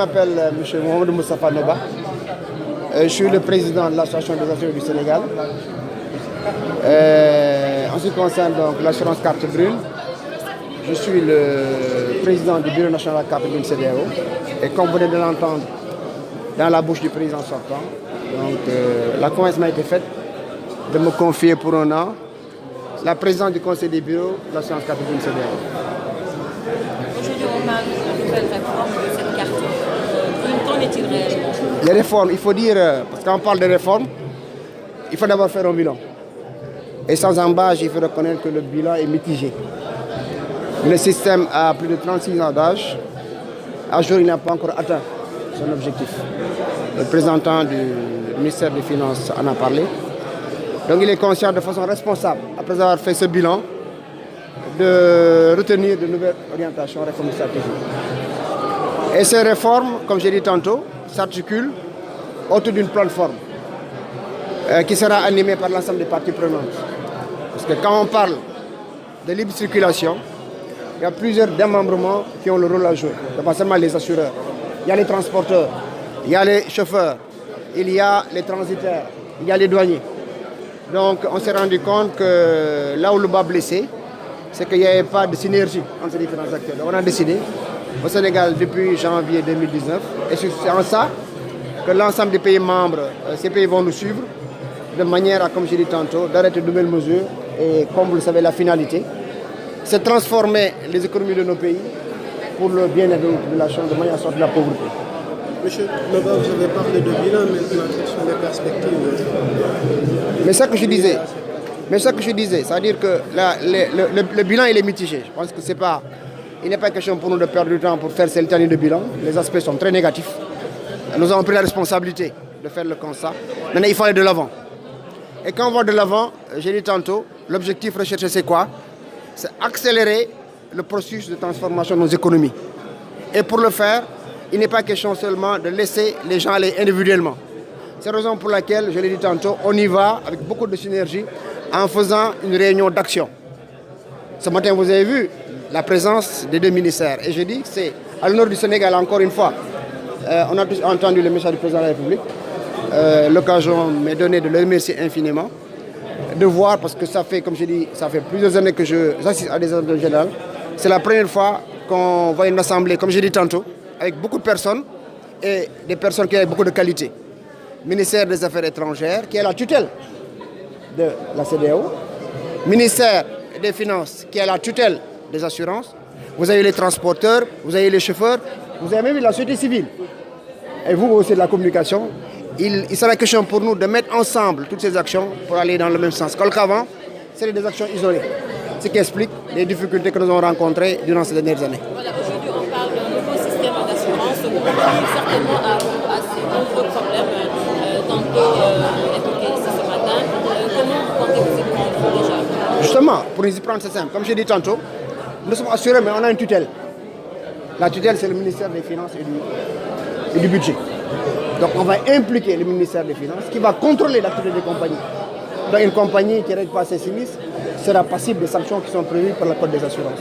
m'appelle M. Mohamed Moustapha Noba. Je suis le président de l'Association des assureurs du Sénégal. En ce qui concerne l'assurance carte brune, je suis le président du bureau national carte brune CEDEAO. Et comme vous venez de l'entendre dans la bouche du président sortant, la promesse m'a été faite de me confier pour un an la présidence du conseil des bureaux de l'assurance carte brune CEDEAO. Aujourd'hui, on parle d'une nouvelle réforme de cette carte brune. Qu'en est-il réellement? Les réformes, il faut dire, parce qu'on parle de réformes, il faut d'abord faire un bilan. Et sans embâche, il faut reconnaître que le bilan est mitigé. Le système a plus de 36 ans d'âge. À jour, il n'a pas encore atteint son objectif. Le représentant du ministère des Finances en a parlé. Donc il est conscient de façon responsable, après avoir fait ce bilan, de retenir de nouvelles orientations, réformes stratégiques. Et ces réformes, comme j'ai dit tantôt, s'articulent autour d'une plateforme qui sera animée par l'ensemble des parties prenantes. Parce que quand on parle de libre circulation, il y a plusieurs démembrements qui ont le rôle à jouer. Pas seulement les assureurs. Il y a les transporteurs, il y a les chauffeurs, il y a les transitaires, il y a les douaniers. Donc on s'est rendu compte que là où le bas blessé, c'est qu'il n'y avait pas de synergie entre ces différents acteurs. Donc on a décidé au Sénégal depuis janvier 2019, et c'est en ça que l'ensemble des pays membres, ces pays vont nous suivre, de manière à, comme je l'ai dit tantôt, d'arrêter de nouvelles mesures. Et comme vous le savez, la finalité, c'est transformer les économies de nos pays pour le bien-être de nos populations, de manière à sortir de la pauvreté. Monsieur Noba, vous avez parlé de bilan, maintenant, quelles sont les perspectives? Mais ça que je disais, c'est-à-dire que le bilan il est mitigé. Je pense que il n'est pas question pour nous de perdre du temps pour faire cette année de bilan. Les aspects sont très négatifs. Nous avons pris la responsabilité de faire le constat. Maintenant, il faut aller de l'avant. Et quand on va de l'avant, j'ai dit tantôt, l'objectif recherché c'est quoi? C'est accélérer le processus de transformation de nos économies. Et pour le faire, il n'est pas question seulement de laisser les gens aller individuellement. C'est la raison pour laquelle, je l'ai dit tantôt, on y va avec beaucoup de synergie en faisant une réunion d'action. Ce matin, vous avez vu la présence des deux ministères. Et je dis que c'est à l'honneur du Sénégal, encore une fois. On a tous entendu le message du président de la République. L'occasion m'est donnée de le remercier infiniment. De voir, parce que ça fait, comme je dis, ça fait plusieurs années que j'assiste à des assemblées générales. C'est la première fois qu'on voit une assemblée, comme j'ai dit tantôt, avec beaucoup de personnes et des personnes qui ont beaucoup de qualité. Ministère des Affaires étrangères, qui est la tutelle de la CEDEAO. Ministère des Finances, qui est la tutelle des assurances. Vous avez les transporteurs, vous avez les chauffeurs, vous avez même la société civile. Et vous aussi de la communication. Il sera question pour nous de mettre ensemble toutes ces actions pour aller dans le même sens. Qu'avant, c'est des actions isolées. Ce qui explique les difficultés que nous avons rencontrées durant ces dernières années. Voilà, aujourd'hui, on parle d'un nouveau système d'assurance qui contribue certainement à ces nombreux problèmes tantôt évoqués ici ce matin. Comment comptez-vous y prendre déjà? Justement, pour nous y prendre, c'est simple. Comme je l'ai dit tantôt, nous sommes assurés, mais on a une tutelle. La tutelle, c'est le ministère des Finances et du Budget. Donc on va impliquer le ministère des Finances qui va contrôler l'activité des compagnies. Donc une compagnie qui ne règle pas ses sinistres sera passible des sanctions qui sont prévues par le Code des assurances.